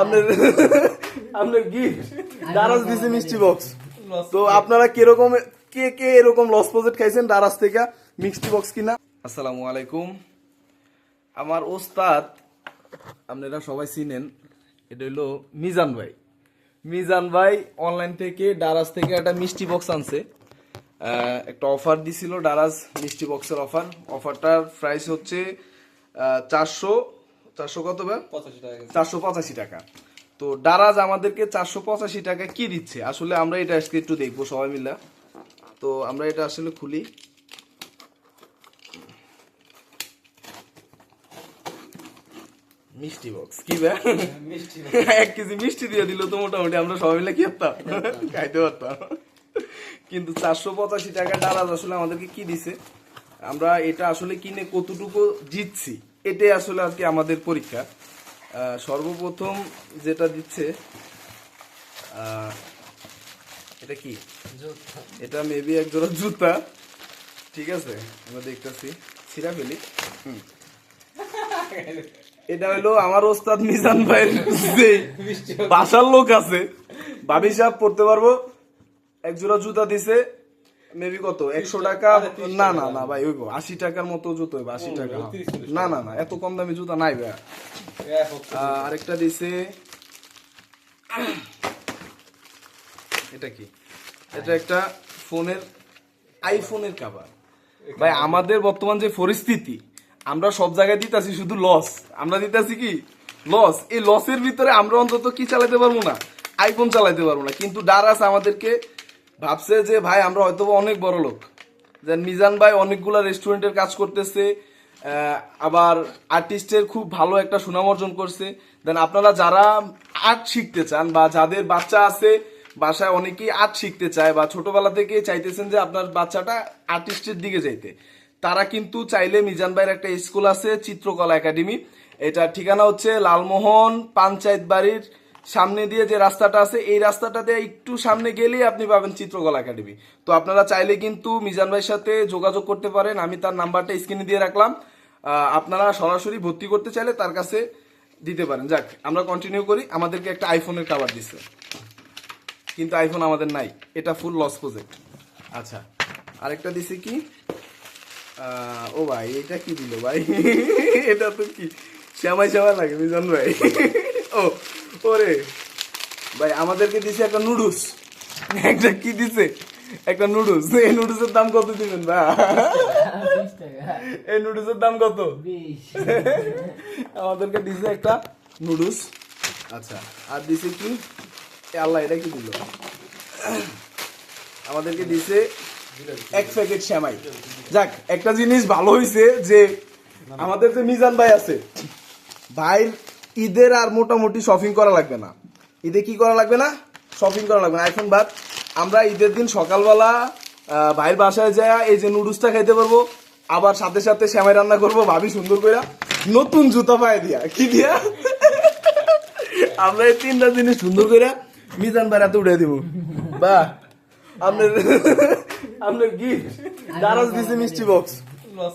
আপনার আপনার গিফট দারাজ দিছে মিষ্টি বক্স। তো আপনারা কিরকম কে কে এরকম লস প্রজেক্ট খাইছেন দারাজ থেকে মিষ্টি বক্স কিনা? আসসালামু আলাইকুম। আমার ওস্তাদ আপনারা সবাই চিনেন, এটা হইলো মিজান ভাই। মিজান ভাই অনলাইন থেকে দারাজ থেকে একটা মিষ্টি বক্স আনছে। একটা অফার দিছিল দারাজ মিষ্টি বক্সের অফারটার প্রাইস হচ্ছে 400 কত ভাই? 485 টাকা। তো দারাজ আমাদেরকে 485 টাকা কি দিচ্ছে আসলে আমরা এটা আজকে একটু দেখবো সবাই মিলে। তো আমরা এটা আসলে খুলি। মিষ্টি বক্স কি ভাই? 1 কেজি মিষ্টি দিয়ে দিল তো মোটামুটি আমরা সবাই মিলে কি করতাম, খাইতে পারতাম। কিন্তু 485 টাকা দারাজ আসলে আমাদেরকে কি দিছে, আমরা এটা আসলে কিনে কতটুকু জিতছি এটাই আসলে আজকে আমাদের পরীক্ষা। সর্বপ্রথম যেটা দিচ্ছে এটা কি, এটা মেবি এক জোড়া জুতা। ঠিক আছে, আমরা দেখতেছি ছিঁড়া ফেলি। এটা হলো আমার ওস্তাদ মিজান ভাইয়ের যে বাসার লোক আছে, ভাবি সাহেব পড়তে পারবো, এক জোড়া জুতা দিছে। মেবি কত, 100 টাকা? না না না ভাই, ওইব 80 টাকার মতো জুতো হইব, 80 টাকা। না না না, এত কম দামি জুতা নাই ভাই। আরেকটা দিছে, এটা কি, এটা একটা ফোনের, আইফোনের কভার। ভাই আমাদের বর্তমান যে পরিস্থিতি, আমরা সব জায়গায় দিতেছি শুধু লস, আমরা দিতেছি কি লস। এই লসের ভিতরে আমরা অন্তত কি চালাতে পারবো না, আইফোন চালাতে পারবো না। কিন্তু দারাজ আমাদেরকে ভাবছে যে ভাই আমরা হয়তো অনেক বড় লোক, যে মিজান ভাই অনেকগুলা রেস্টুরেন্টের কাজ করতেছে, আবার আর্টিস্টের খুব ভালো একটা সুনাম অর্জন করছে। দেন আপনারা যারা আর্ট শিখতে চান বা যাদের বাচ্চা আছে বাসায়, অনেকেই আর্ট শিখতে চায় বা ছোটবেলা থেকে চাইতেছেন যে আপনার বাচ্চাটা আর্টিস্টের দিকে যাইতে, তারা কিন্তু চাইলে মিজান ভাইয়ের একটা স্কুল আছে চিত্রকলা একাডেমি। এটা ঠিকানা হচ্ছে লালমোহন পঞ্চায়েত বাড়ির সামনে দিয়ে যে রাস্তাটা আছে, এই রাস্তাটাতে একটু সামনে গেলেই আপনি পাবেন চিত্রকলা একাডেমি। তো আপনারা চাইলে কিন্তু মিজান ভাইয়ের সাথে যোগাযোগ করতে পারেন, আমি তার নাম্বারটা স্ক্রিনে দিয়ে রাখলাম। আপনারা সরাসরি ভর্তি করতে চাইলে তার কাছে দিতে পারেন। যাক, আমরা কন্টিনিউ করি। আমাদেরকে একটা আইফোনের কভার দিচ্ছে, কিন্তু আইফোন আমাদের নাই, এটা ফুল লস প্রজেক্ট। আচ্ছা, আরেকটা দিছে কি, ও ভাই এটা কি দিল ভাই? এটা তো কি শ্যামাই শ্যামাই লাগে মিজান ভাই। ও ওরে ভাই, আমাদেরকে দিছে একটা নুডলস। একটা কি দিছে, একটা নুডলস। এই নুডলসের দাম কত দিবেন ভাই? এই নুডলসের দাম কত? আমাদেরকে দিছে একটা নুডলস। আচ্ছা, আর দিছে কি, আল্লাহ এটা কি দিল, আমাদেরকে দিছে 1 প্যাকেট শ্যামাই। যাক, একটা জিনিস ভালো হয়েছে যে আমাদের যে মিজান ভাই আছে, ভাইয়ের ঈদের আর মোটামুটি শপিং করা লাগবে না। ঈদে কি করা লাগবে না, শপিং করা লাগবে না। আইফোন বাদ, আমরা ঈদের দিন সকালবেলা ভাইয়ের বাসায় যায় এই যে নুডলসটা খাইতে পারবো, আবার সাথে সাথে শ্যামাই রান্না করবো ভাবি সুন্দর করে, নতুন জুতা পায়ে দিয়া, কি দিয়া আমরা এই 3টা জিনিস সুন্দর করে মিজান ভাই রাতে উঠে দিব। বা আপনার গিফট দারাজ দিছে মিষ্টি বক্স।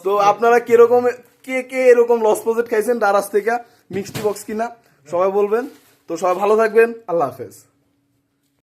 তো আপনারা কিরকম কে কে এরকম লস প্রজেক্ট খাইছেন দারাজ থেকে মিষ্টি বক্স কিনা সবাই বলবেন। তো সবাই ভালো থাকবেন, আল্লাহ হাফেজ।